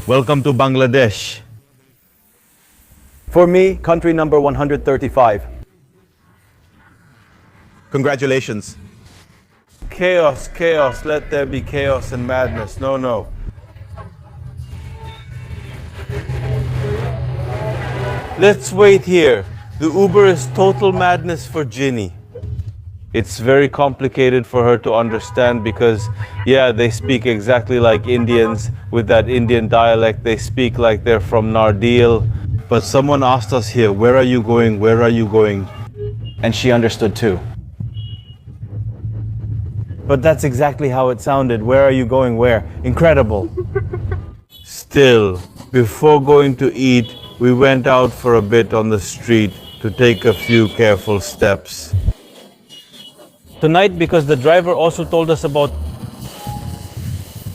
Welcome to Bangladesh. For me, country number 135. Congratulations. Chaos, chaos, let there be chaos and madness. No, no. Let's wait here. The Uber is total madness for Ginny. It's very complicated for her to understand because, yeah, they speak exactly like Indians with that Indian dialect. They speak like they're from Nardil. But someone asked us here, where are you going? Where are you going? And she understood too. But that's exactly how it sounded. Where are you going? Where? Incredible. Still, before going to eat, we went out for a bit on the street to take a few careful steps. Tonight, because the driver also told us about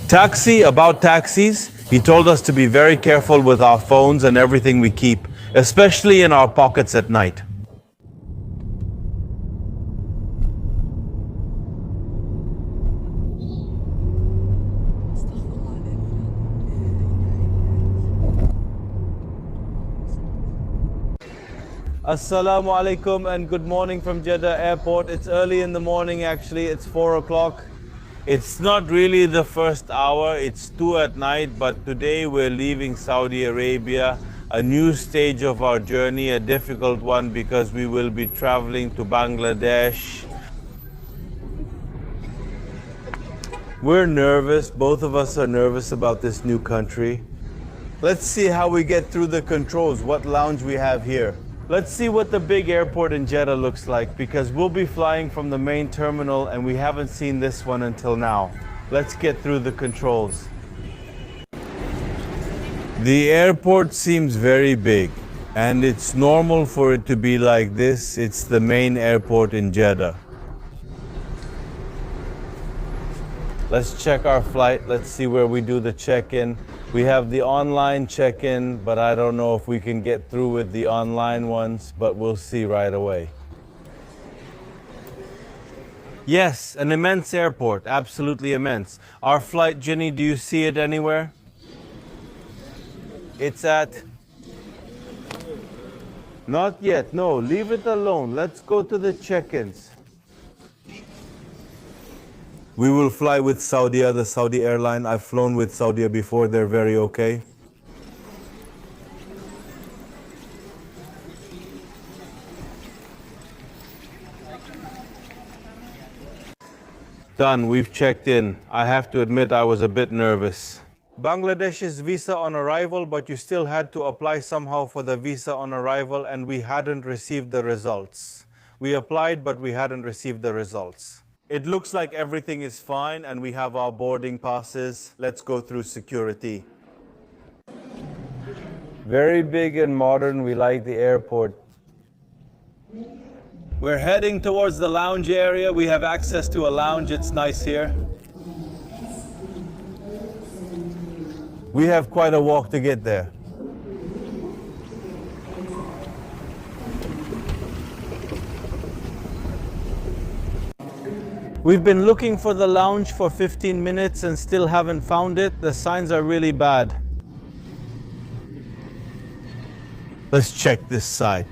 taxis, he told us to be very careful with our phones and everything we keep, especially in our pockets at night. Assalamu alaikum and good morning from Jeddah Airport. It's early in the morning actually, it's 4 o'clock. It's not really the first hour, it's 2 at night, but today we're leaving Saudi Arabia, a new stage of our journey, a difficult one because we will be traveling to Bangladesh. We're nervous, both of us are nervous about this new country. Let's see how we get through the controls, what lounge we have here. Let's see what the big airport in Jeddah looks like because we'll be flying from the main terminal and we haven't seen this one until now. Let's get through the controls. The airport seems very big and it's normal for it to be like this. It's the main airport in Jeddah. Let's check our flight. Let's see where we do the check-in. We have the online check-in, but I don't know if we can get through with the online ones, but we'll see right away. Yes, an immense airport, absolutely immense. Our flight, Ginny, do you see it anywhere? It's at... Not yet, no, leave it alone. Let's go to the check-ins. We will fly with Saudia, the Saudi airline. I've flown with Saudia before, they're very okay. Done, we've checked in. I have to admit I was a bit nervous. Bangladesh's visa on arrival, but you still had to apply somehow for the visa on arrival and we hadn't received the results. We applied, but we hadn't received the results. It looks like everything is fine and we have our boarding passes. Let's go through security. Very big and modern. We like the airport. We're heading towards the lounge area. We have access to a lounge. It's nice here. We have quite a walk to get there. We've been looking for the lounge for 15 minutes and still haven't found it. The signs are really bad. Let's check this side.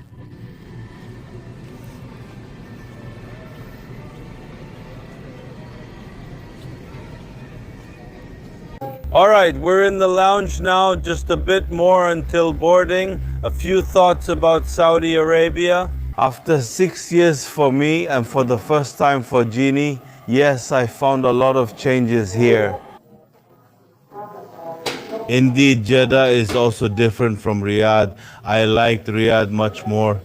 All right, we're in the lounge now, just a bit more until boarding. A few thoughts about Saudi Arabia. After 6 years for me and for the first time for Jeannie, yes, I found a lot of changes here. Indeed, Jeddah is also different from Riyadh. I liked Riyadh much more.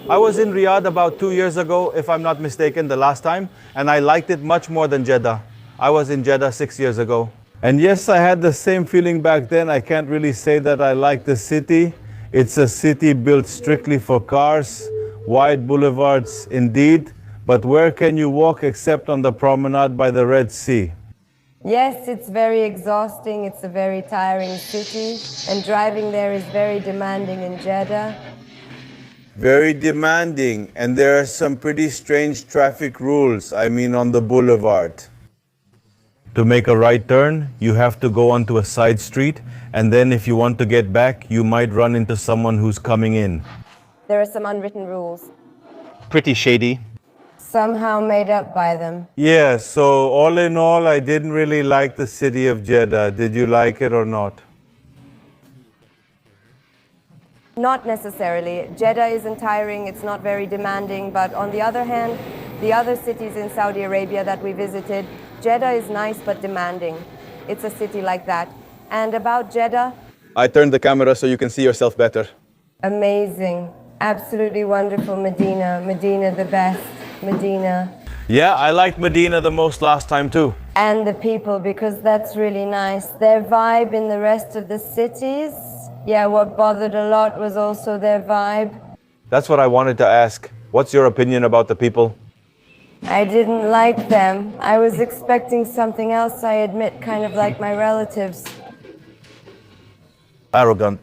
I was in Riyadh about 2 years ago, if I'm not mistaken, the last time, and I liked it much more than Jeddah. I was in Jeddah 6 years ago. And yes, I had the same feeling back then. I can't really say that I like the city. It's a city built strictly for cars. Wide boulevards indeed, but where can you walk except on the promenade by the Red Sea? Yes, it's very exhausting, it's a very tiring city, and driving there is very demanding in Jeddah. Very demanding, and there are some pretty strange traffic rules, I mean on the boulevard. To make a right turn, you have to go onto a side street, and then if you want to get back, you might run into someone who's coming in. There are some unwritten rules, Pretty shady. somehow made up by them. Yeah, so all in all, I didn't really like the city of Jeddah. Did you like it or not? Not necessarily. Jeddah isn't tiring, it's not very demanding, but on the other hand, the other cities in Saudi Arabia that we visited, Jeddah is nice but demanding. It's a city like that. And about Jeddah, I turned the camera so you can see yourself better. amazing. Absolutely wonderful Medina. Medina the best. Medina. Yeah, I liked Medina the most last time too. And the people, because that's really nice. Their vibe in the rest of the cities, yeah, what bothered a lot was also their vibe. That's what I wanted to ask. What's your opinion about the people? I didn't like them. I was expecting something else, I admit, kind of like my relatives. Arrogant.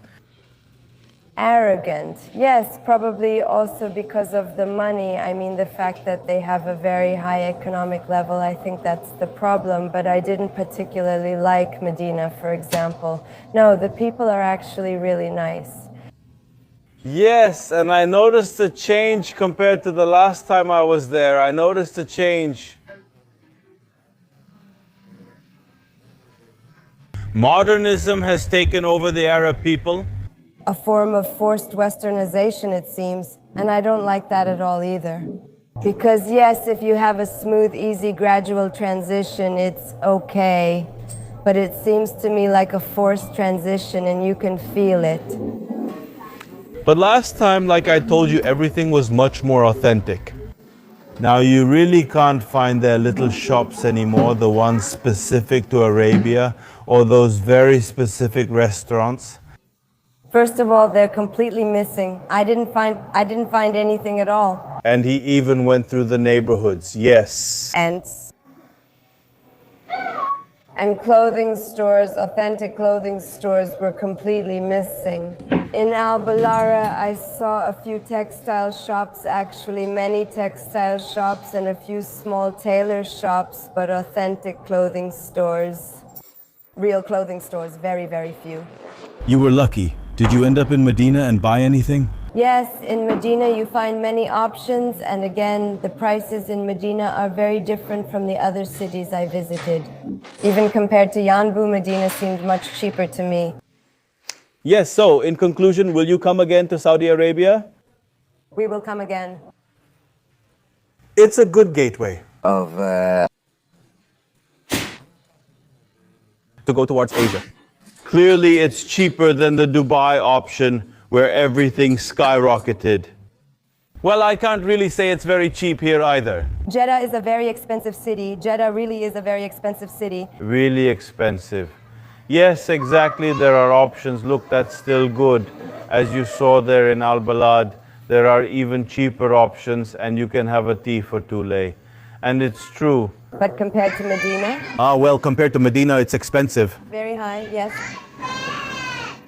Arrogant. Yes, probably also because of the money. I mean, the fact that they have a very high economic level, I think that's the problem. But I didn't particularly like Medina, for example. No, the people are actually really nice. Yes, and I noticed a change compared to the last time I was there. I noticed a change. Modernism has taken over the Arab people. A form of forced westernization, it seems, and I don't like that at all either. Because yes, if you have a smooth, easy, gradual transition, it's okay. But it seems to me like a forced transition and you can feel it. But last time, like I told you, everything was much more authentic. Now you really can't find their little shops anymore, the ones specific to Arabia, or those very specific restaurants. First of all, they're completely missing. I didn't find anything at all. And he even went through the neighborhoods, yes. And clothing stores, authentic clothing stores were completely missing. In Al Balara, I saw a few textile shops, actually many textile shops and a few small tailor shops, but authentic clothing stores. Real clothing stores, very, very few. You were lucky. Did you end up in Medina and buy anything? Yes, in Medina you find many options, and again, the prices in Medina are very different from the other cities I visited. Even compared to Yanbu, Medina seemed much cheaper to me. Yes, so in conclusion, will you come again to Saudi Arabia? We will come again. It's a good gateway To go towards Asia. Clearly, it's cheaper than the Dubai option where everything skyrocketed. Well, I can't really say it's very cheap here either. Jeddah is a very expensive city. Jeddah really is a very expensive city. Really expensive. Yes, exactly, there are options. Look, that's still good. As you saw there in Al Balad, there are even cheaper options and you can have a tea for two lei. And it's true. But compared to Medina, Well, compared to Medina, it's expensive. very high, yes.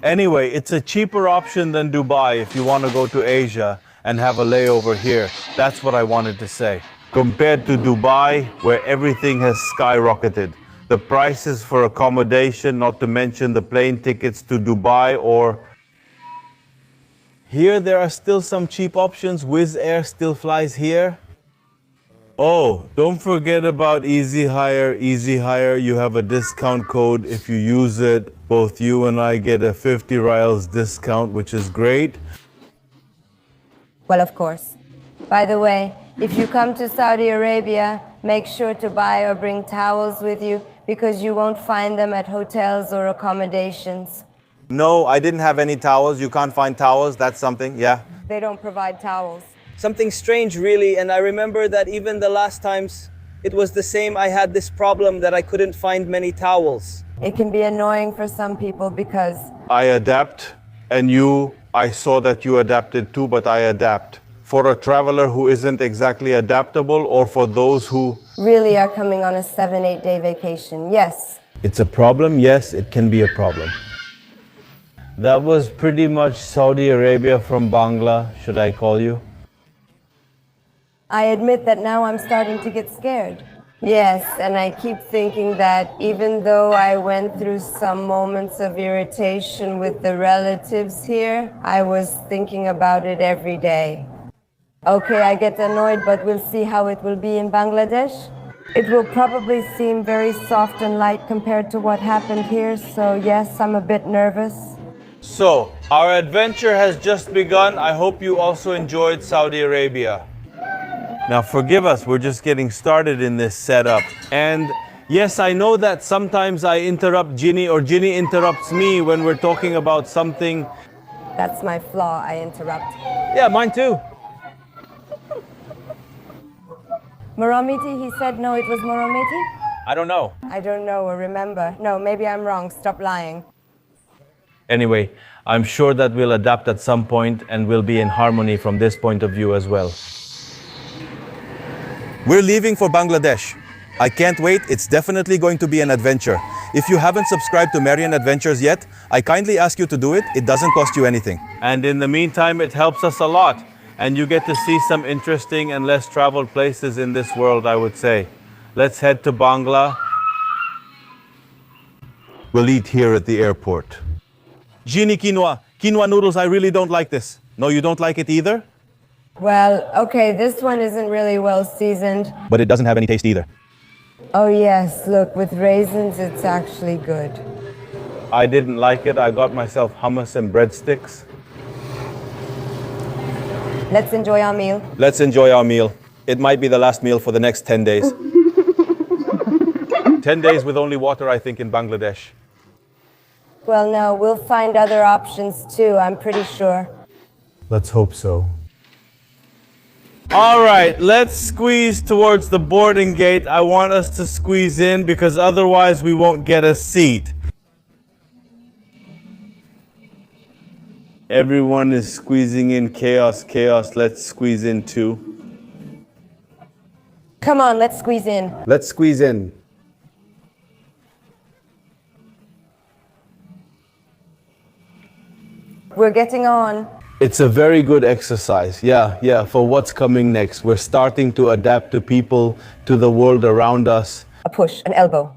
Anyway, it's a cheaper option than Dubai if you want to go to Asia and have a layover here. That's what I wanted to say. Compared to Dubai, where everything has skyrocketed. The prices for accommodation, not to mention the plane tickets to Dubai or... Here there are still some cheap options. Wizz Air still flies here. Oh, don't forget about Easy Hire. Easy Hire, you have a discount code. If you use it, both you and I get a 50 rials discount, which is great. Well, of course. By the way, if you come to Saudi Arabia, make sure to buy or bring towels with you because you won't find them at hotels or accommodations. No, I didn't have any towels. You can't find towels. That's something, yeah. They don't provide towels. Something strange, really, and I remember that even the last times it was the same. I had this problem that I couldn't find many towels. It can be annoying for some people because I adapt, and I saw that you adapted too, but I adapt. For a traveler who isn't exactly adaptable, or for those who really are coming on a 7-8 day vacation, yes. it's a problem, yes, it can be a problem. That was pretty much Saudi Arabia from Bangla, should I call you? I admit that now I'm starting to get scared. Yes, and I keep thinking that even though I went through some moments of irritation with the relatives here, I was thinking about it every day. Okay, I get annoyed, but we'll see how it will be in Bangladesh. It will probably seem very soft and light compared to what happened here, so yes, I'm a bit nervous. So, our adventure has just begun. I hope you also enjoyed Saudi Arabia. Now, forgive us, we're just getting started in this setup. And yes, I know that sometimes I interrupt Ginny or Ginny interrupts me when we're talking about something. That's my flaw, I interrupt. Yeah, mine too. Moromiti, he said no, it was Moromiti? I don't know. I don't know or remember. No, maybe I'm wrong. Stop lying. Anyway, I'm sure that we'll adapt at some point and we'll be in harmony from this point of view as well. We're leaving for Bangladesh. I can't wait. It's definitely going to be an adventure. If you haven't subscribed to Marian Adventures yet, I kindly ask you to do it. It doesn't cost you anything. And in the meantime, it helps us a lot. And you get to see some interesting and less traveled places in this world, I would say. Let's head to Bangla. We'll eat here at the airport. Genie quinoa. Quinoa noodles, I really don't like this. No, you don't like it either? Well, okay, this one isn't really well seasoned. But it doesn't have any taste either. Oh yes, look, with raisins it's actually good. I didn't like it. I got myself hummus and breadsticks. Let's enjoy our meal. Let's enjoy our meal. It might be the last meal for the next 10 days. 10 days with only water, I think, in Bangladesh. Well, no, we'll find other options too, I'm pretty sure. Let's hope so. All right, let's squeeze towards the boarding gate. I want us to squeeze in because otherwise we won't get a seat. Everyone is squeezing in. Chaos, chaos. Let's squeeze in too. Come on, let's squeeze in. Let's squeeze in. We're getting on. It's a very good exercise. Yeah, for what's coming next. We're starting to adapt to people, to the world around us. A push, an elbow.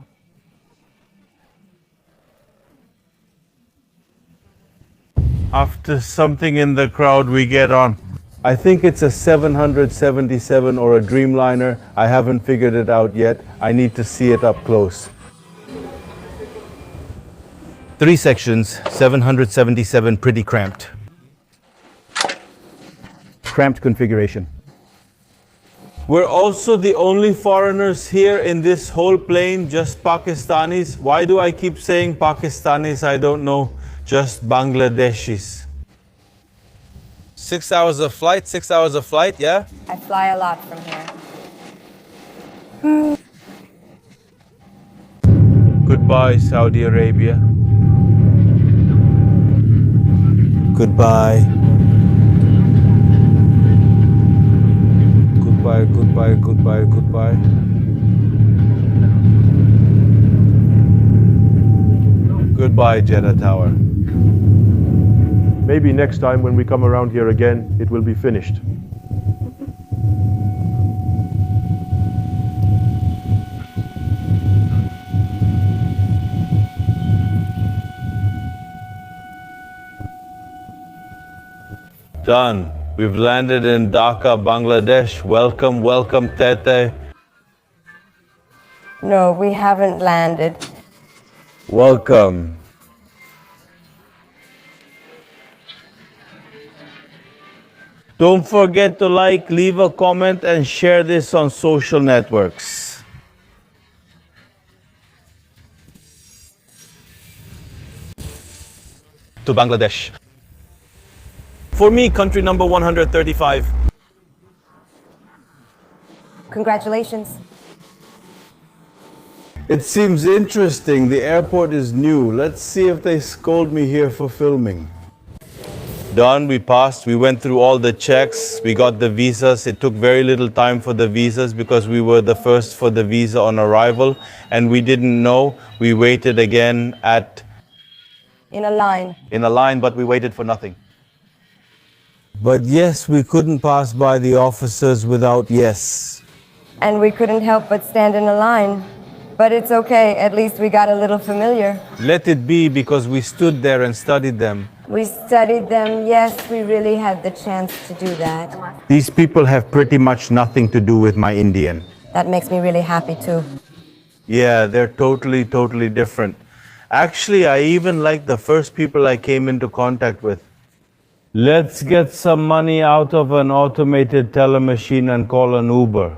After something in the crowd, we get on. I think it's a 777 or a Dreamliner. I haven't figured it out yet. I need to see it up close. 3 sections, 777, pretty cramped. Cramped configuration. We're also the only foreigners here in this whole plane, just Pakistanis. Why do I keep saying Pakistanis? I don't know. Just Bangladeshis. 6 hours of flight, 6 hours of flight, yeah? I fly a lot from here. Goodbye, Saudi Arabia. Goodbye. Goodbye, goodbye, goodbye, goodbye. Goodbye, Jeddah Tower. Maybe next time when we come around here again, it will be finished. Done. We've landed in Dhaka, Bangladesh. Welcome, welcome, Tete. No, we haven't landed. Welcome. Don't forget to like, leave a comment, and share this on social networks. To Bangladesh. For me, country number 135. Congratulations. It seems interesting. The airport is new. Let's see if they scold me here for filming. Done, we passed. We went through all the checks. We got the visas. It took very little time for the visas because we were the first for the visa on arrival and we didn't know. We waited again In a line. In a line, but we waited for nothing. But yes, we couldn't pass by the officers without yes. and we couldn't help but stand in a line. But it's okay, at least we got a little familiar. Let it be, because we stood there and studied them. We studied them, yes, we really had the chance to do that. These people have pretty much nothing to do with my Indian. That makes me really happy too. Yeah, they're totally different. Actually, I even like the first people I came into contact with. Let's get some money out of an automated teller machine and call an Uber.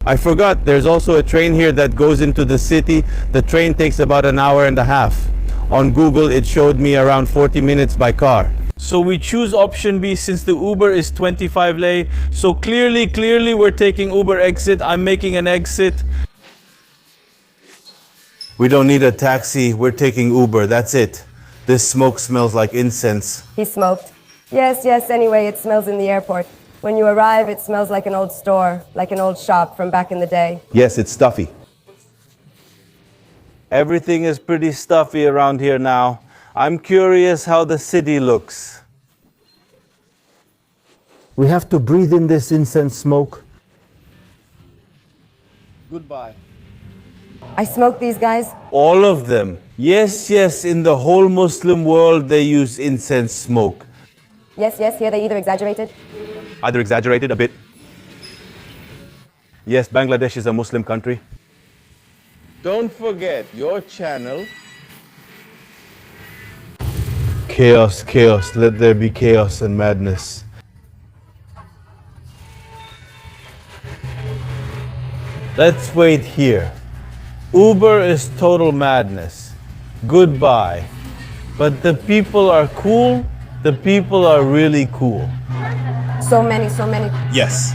I forgot, there's also a train here that goes into the city. The train takes about an hour and a half. On Google, it showed me around 40 minutes by car. So we choose option B since the Uber is 25 lei. So clearly we're taking Uber exit. I'm making an exit. We don't need a taxi, we're taking Uber, that's it. This smoke smells like incense. He smoked. Yes, anyway, it smells in the airport. When you arrive, it smells like an old store, like an old shop from back in the day. Yes, it's stuffy. Everything is pretty stuffy around here now. I'm curious how the city looks. We have to breathe in this incense smoke. Goodbye. I smoked these guys. All of them. Yes, in the whole Muslim world they use incense smoke. Yes, here they either exaggerated. Either exaggerated a bit. Yes, Bangladesh is a Muslim country. Don't forget your channel. Chaos, let there be chaos and madness. Let's wait here. Uber is total madness. Goodbye. But the people are cool. The people are really cool. So many. Yes.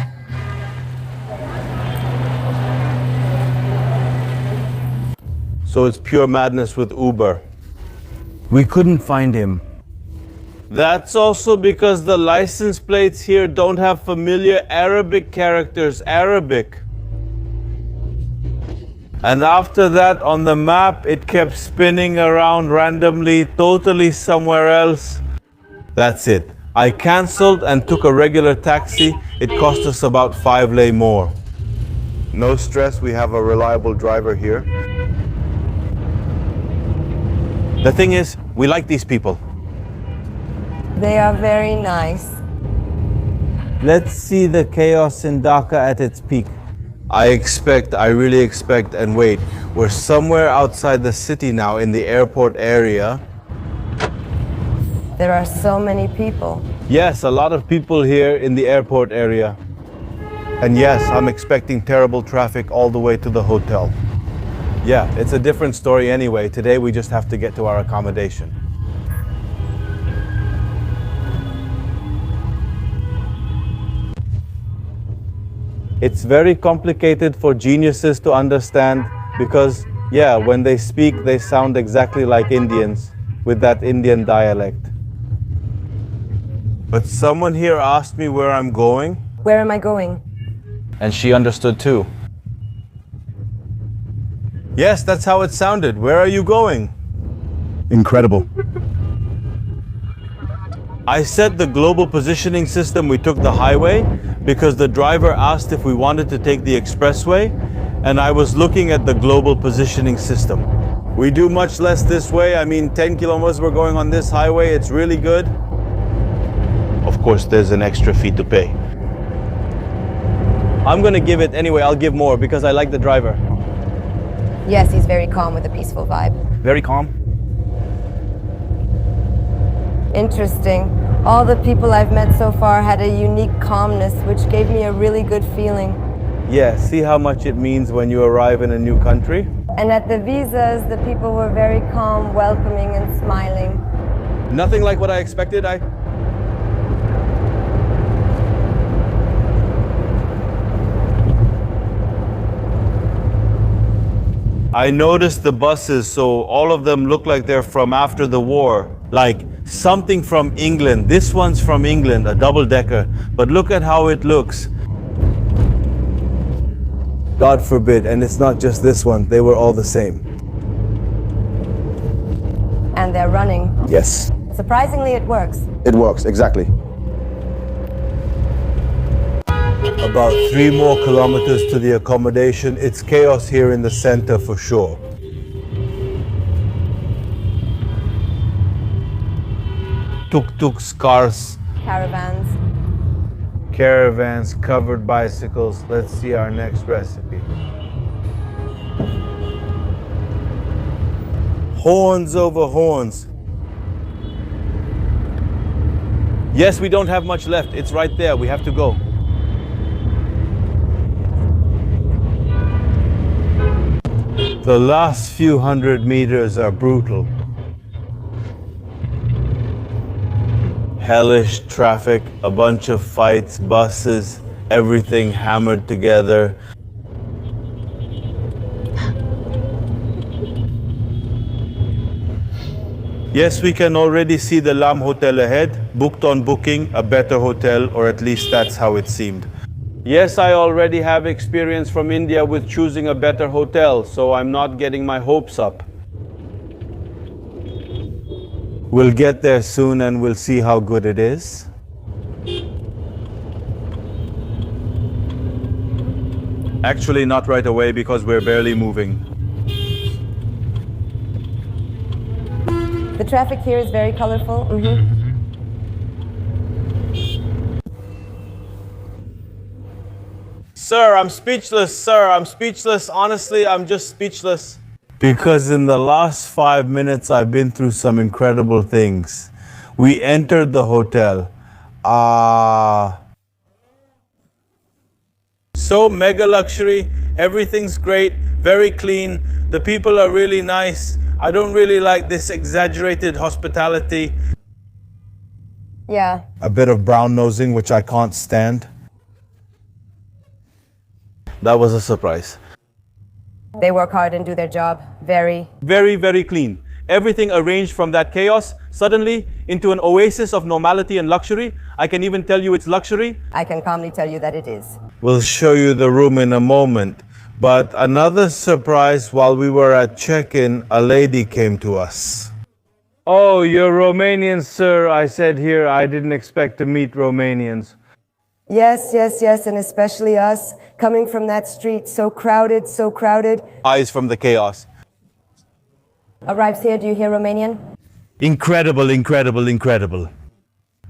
So it's pure madness with Uber. We couldn't find him. That's also because the license plates here don't have familiar Arabic characters. And after that, on the map, it kept spinning around randomly, totally somewhere else. That's it. I cancelled and took a regular taxi. It cost us about 5 lei more. No stress, we have a reliable driver here. The thing is, we like these people. They are very nice. Let's see the chaos in Dhaka at its peak. I really expect, and wait, we're somewhere outside the city now in the airport area. There are so many people. Yes, a lot of people here in the airport area. And yes, I'm expecting terrible traffic all the way to the hotel. Yeah, it's a different story anyway. Today we just have to get to our accommodation. It's very complicated for geniuses to understand because, yeah, when they speak, they sound exactly like Indians with that Indian dialect. But someone here asked me where I'm going. Where am I going? And she understood too. Yes, that's how it sounded. Where are you going? Incredible. I set the global positioning system. We took the highway because the driver asked if we wanted to take the expressway, and I was looking at the global positioning system. We do much less this way. I mean, 10 kilometers we're going on this highway. It's really good. Of course, there's an extra fee to pay. I'm gonna give it anyway. I'll give more because I like the driver. Yes, he's very calm with a peaceful vibe. Very calm. Interesting. All the people I've met so far had a unique calmness, which gave me a really good feeling. Yeah, see how much it means when you arrive in a new country? And at the visas, the people were very calm, welcoming, and smiling. Nothing like what I expected. I noticed the buses, so all of them look like they're from after the war. Like something from England. This one's from England, a double-decker. But look at how it looks. God forbid, and it's not just this one. They were all the same. And they're running. Yes. Surprisingly, it works. It works, exactly. About 3 more kilometers to the accommodation. It's chaos here in the center for sure. Tuk-tuks, cars, Caravans. caravans, covered bicycles. Let's see our next recipe. Horns over horns. Yes, we don't have much left. It's right there. We have to go. The last few hundred meters are brutal. Hellish traffic, a bunch of fights, buses, everything hammered together. Yes, we can already see the Lam Hotel ahead, booked on booking, a better hotel, or at least that's how it seemed. Yes, I already have experience from India with choosing a better hotel, so I'm not getting my hopes up. We'll get there soon and we'll see how good it is. Actually, not right away because we're barely moving. The traffic here is very colorful. Sir, I'm speechless, sir. I'm speechless. Honestly, I'm just speechless. Because in the last 5 minutes, I've been through some incredible things. We entered the hotel. So mega luxury. Everything's great. Very clean. The people are really nice. I don't really like this exaggerated hospitality. Yeah. A bit of brown nosing, which I can't stand. That was a surprise. They work hard and do their job. Very. Very, very clean. Everything arranged from that chaos, suddenly into an oasis of normality and luxury. I can even tell you it's luxury. I can calmly tell you that it is. We'll show you the room in a moment. But another surprise, while we were at check-in, a lady came to us. Oh, you're Romanian, sir. I said here I didn't expect to meet Romanians. Yes, yes, yes, and especially us, coming from that street, so crowded, so crowded. Eyes from the chaos. Arrives here, do you hear Romanian? Incredible, incredible, incredible.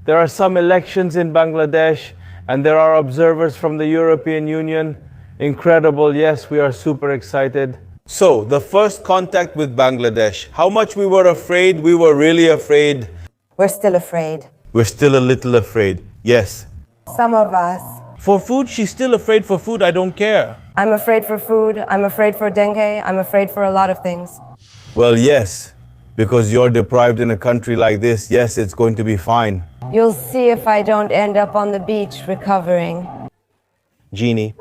There are some elections in Bangladesh, and there are observers from the European Union. Incredible, yes, we are super excited. So, the first contact with Bangladesh. How much we were afraid, we were really afraid. We're still afraid. We're still a little afraid, yes. Some of us. For food, she's still afraid for food, I don't care. I'm afraid for food, I'm afraid for dengue, I'm afraid for a lot of things. Well, yes, because you're deprived in a country like this, yes, it's going to be fine. You'll see if I don't end up on the beach recovering. Genie.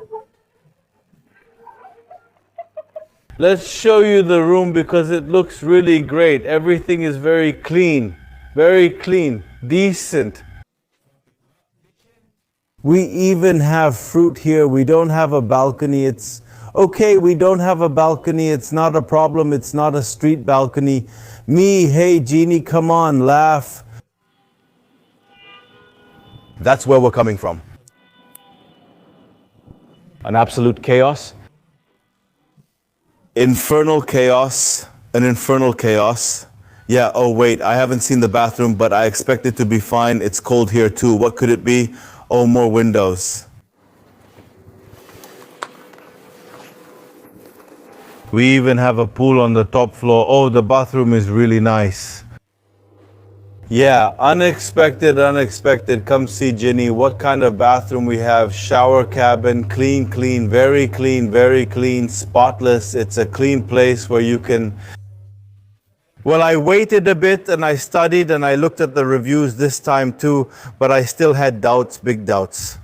Let's show you the room because it looks really great. Everything is very clean, decent. We even have fruit here. We don't have a balcony. It's okay, we don't have a balcony. It's not a problem. It's not a street balcony. Hey, Genie, come on, laugh. That's where we're coming from. An absolute chaos. Infernal chaos. An infernal chaos. Yeah, oh wait, I haven't seen the bathroom, but I expect it to be fine. It's cold here too. What could it be? Oh, more windows. We even have a pool on the top floor. Oh, the bathroom is really nice. Yeah, unexpected. Come see Ginny. What kind of bathroom we have? Shower cabin, clean, very clean, spotless. It's a clean place where you can... Well, I waited a bit and I studied and I looked at the reviews this time too, but I still had doubts, big doubts.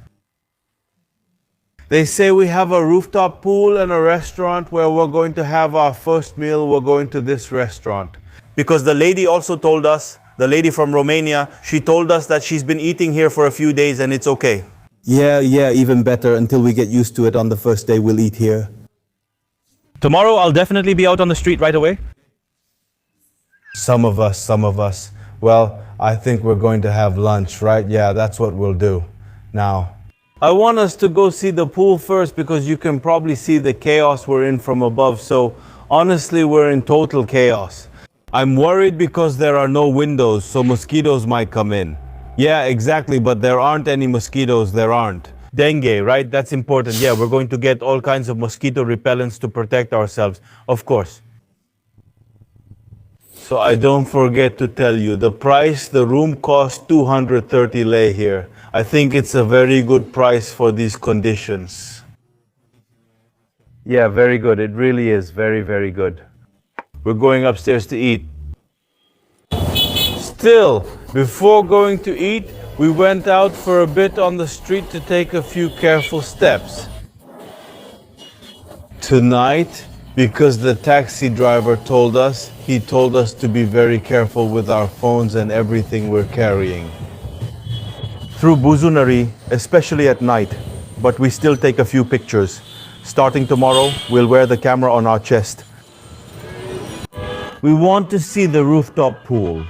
They say we have a rooftop pool and a restaurant where we're going to have our first meal. We're going to this restaurant. Because the lady also told us, the lady from Romania, she told us that she's been eating here for a few days and it's okay. Yeah, even better. Until we get used to it on the first day, we'll eat here. Tomorrow I'll definitely be out on the street right away. Some of us. Well, I think we're going to have lunch, right? Yeah, that's what we'll do. Now, I want us to go see the pool first because you can probably see the chaos we're in from above. So honestly, we're in total chaos. I'm worried because there are no windows, so mosquitoes might come in. Yeah, exactly, but there aren't any mosquitoes, there aren't. Dengue, right? That's important. Yeah, we're going to get all kinds of mosquito repellents to protect ourselves, of course. So I don't forget to tell you, the price, the room costs 230 lei here. I think it's a very good price for these conditions. Yeah, very good. It really is very, very good. We're going upstairs to eat. Still, before going to eat, we went out for a bit on the street to take a few careful steps. Tonight, because the taxi driver told us, he told us to be very careful with our phones and everything we're carrying. Through Buzunari, especially at night, but we still take a few pictures. Starting tomorrow, we'll wear the camera on our chest. We want to see the rooftop pool.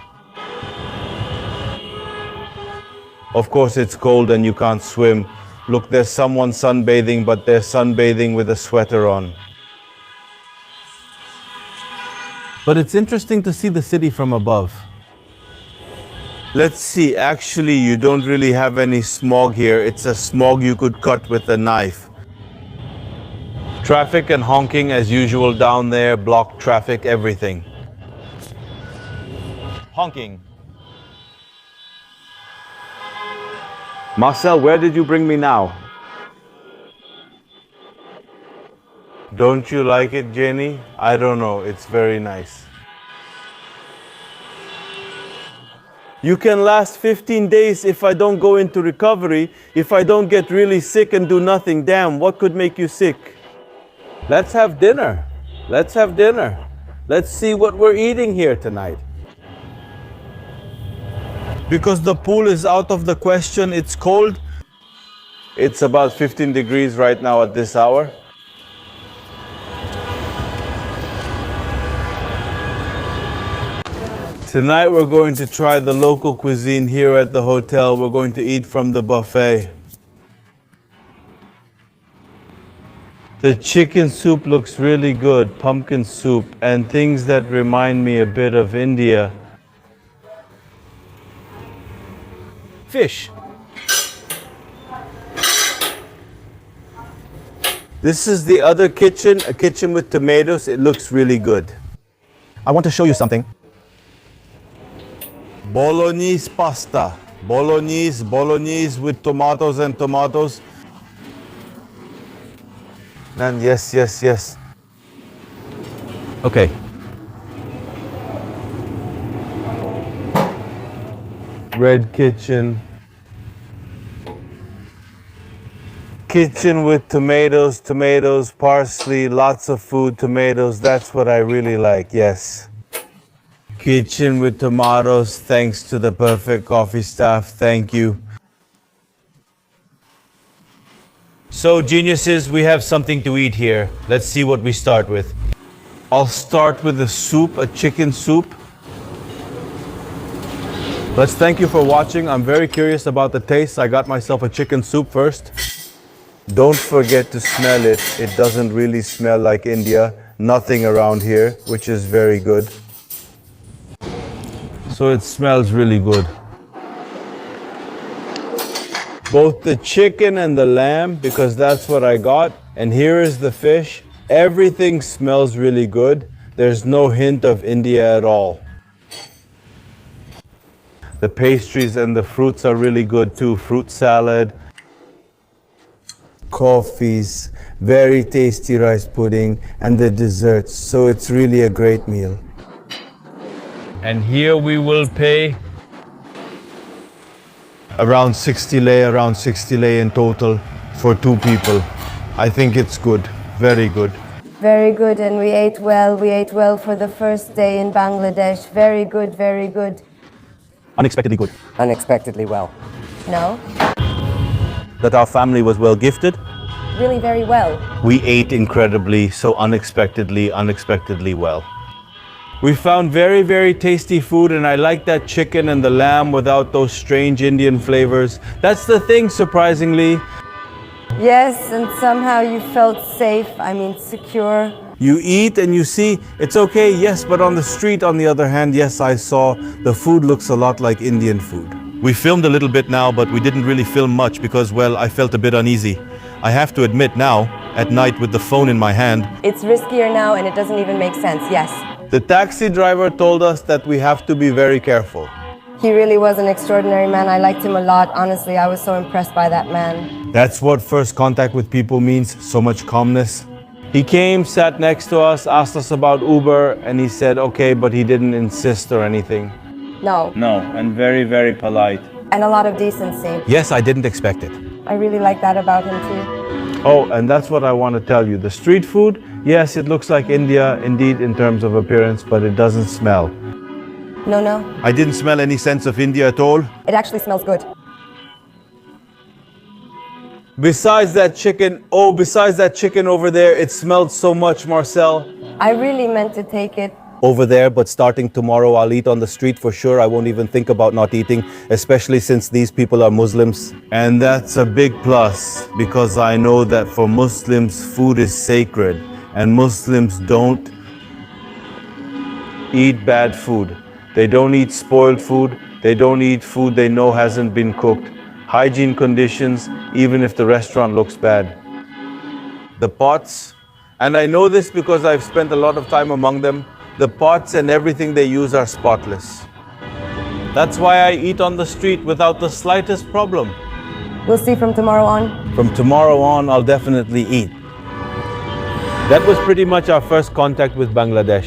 Of course, it's cold and you can't swim. Look, there's someone sunbathing, but they're sunbathing with a sweater on. But it's interesting to see the city from above. Let's see, actually, you don't really have any smog here. It's a smog you could cut with a knife. Traffic and honking as usual down there, blocked traffic, everything. Honking. Marcel, where did you bring me now? Don't you like it, Jenny? I don't know, it's very nice. You can last 15 days if I don't go into recovery, if I don't get really sick and do nothing. Damn, what could make you sick? Let's have dinner. Let's have dinner. Let's see what we're eating here tonight. Because the pool is out of the question, it's cold. It's about 15 degrees right now at this hour. Tonight we're going to try the local cuisine here at the hotel. We're going to eat from the buffet. The chicken soup looks really good, pumpkin soup, and things that remind me a bit of India. Fish. This is the other kitchen, a kitchen with tomatoes. It looks really good. I want to show you something. Bolognese pasta. Bolognese with tomatoes and tomatoes. And yes. Okay. Red kitchen. Kitchen with tomatoes, parsley, lots of food, tomatoes. That's what I really like, yes. Kitchen with tomatoes, thanks to the perfect coffee staff. Thank you. So, geniuses, we have something to eat here. Let's see what we start with. I'll start with a soup, a chicken soup. Let's thank you for watching. I'm very curious about the taste. I got myself a chicken soup first. Don't forget to smell it. It doesn't really smell like India. Nothing around here, which is very good. So it smells really good. Both the chicken and the lamb, because that's what I got. And here is the fish. Everything smells really good. There's no hint of India at all. The pastries and the fruits are really good too. Fruit salad, coffees, very tasty rice pudding, and the desserts. So it's really a great meal. And here we will pay Around 60 lei in total for 2 people. I think it's good, very good. Very good, and we ate well. We ate well for the first day in Bangladesh. Very good, very good. Unexpectedly good. Unexpectedly well. No? That our family was well gifted. Really very well. We ate incredibly, so unexpectedly well. We found very, very tasty food, and I like that chicken and the lamb without those strange Indian flavors. That's the thing, surprisingly. Yes, and somehow you felt safe, I mean secure. You eat and you see, it's okay, yes, but on the street, on the other hand, yes, I saw the food looks a lot like Indian food. We filmed a little bit now, but we didn't really film much because, well, I felt a bit uneasy. I have to admit now, at night with the phone in my hand, It's riskier now and it doesn't even make sense, yes. The taxi driver told us that we have to be very careful. He really was an extraordinary man. I liked him a lot. Honestly, I was so impressed by that man. That's what first contact with people means, so much calmness. He came, sat next to us, asked us about Uber, and he said okay, but he didn't insist or anything. No, No, and very, very polite. and a lot of decency. yes, I didn't expect it. I really like that about him too. Oh, and that's what I want to tell you. The street food, yes, it looks like India, indeed, in terms of appearance, but it doesn't smell. No, no, I didn't smell any sense of India at all. it actually smells good. Besides that chicken over there, it smelled so much, Marcel. I really meant to take it. Over there, but starting tomorrow, I'll eat on the street for sure. I won't even think about not eating, especially since these people are Muslims. And that's a big plus, because I know that for Muslims, food is sacred, and Muslims don't eat bad food. They don't eat spoiled food. They don't eat food they know hasn't been cooked. Hygiene conditions, even if the restaurant looks bad. The pots, and I know this because I've spent a lot of time among them, the pots and everything they use are spotless. That's why I eat on the street without the slightest problem. We'll see from tomorrow on. From tomorrow on, I'll definitely eat. That was pretty much our first contact with Bangladesh.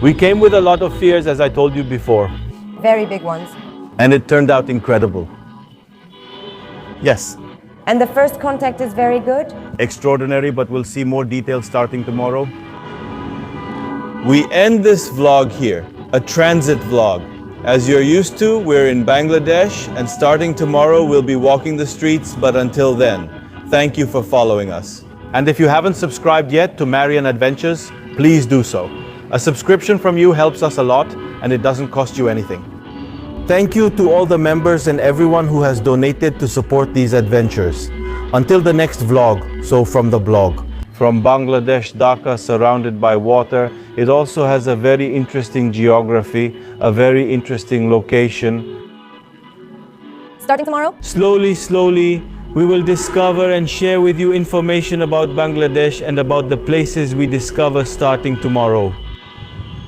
We came with a lot of fears, as I told you before. Very big ones. And it turned out incredible. Yes, And the first contact is very good? extraordinary, but we'll see more details starting tomorrow. We end this vlog here, a transit vlog. As you're used to, we're in Bangladesh, and starting tomorrow, we'll be walking the streets, but until then, thank you for following us. And if you haven't subscribed yet to Marian Adventures, please do so. A subscription from you helps us a lot, and it doesn't cost you anything. Thank you to all the members and everyone who has donated to support these adventures. Until the next vlog, so from the blog. From Bangladesh, Dhaka, surrounded by water, it also has a very interesting geography, a very interesting location. Starting tomorrow? Slowly, we will discover and share with you information about Bangladesh and about the places we discover starting tomorrow.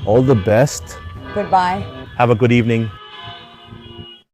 All the best. Goodbye. Have a good evening.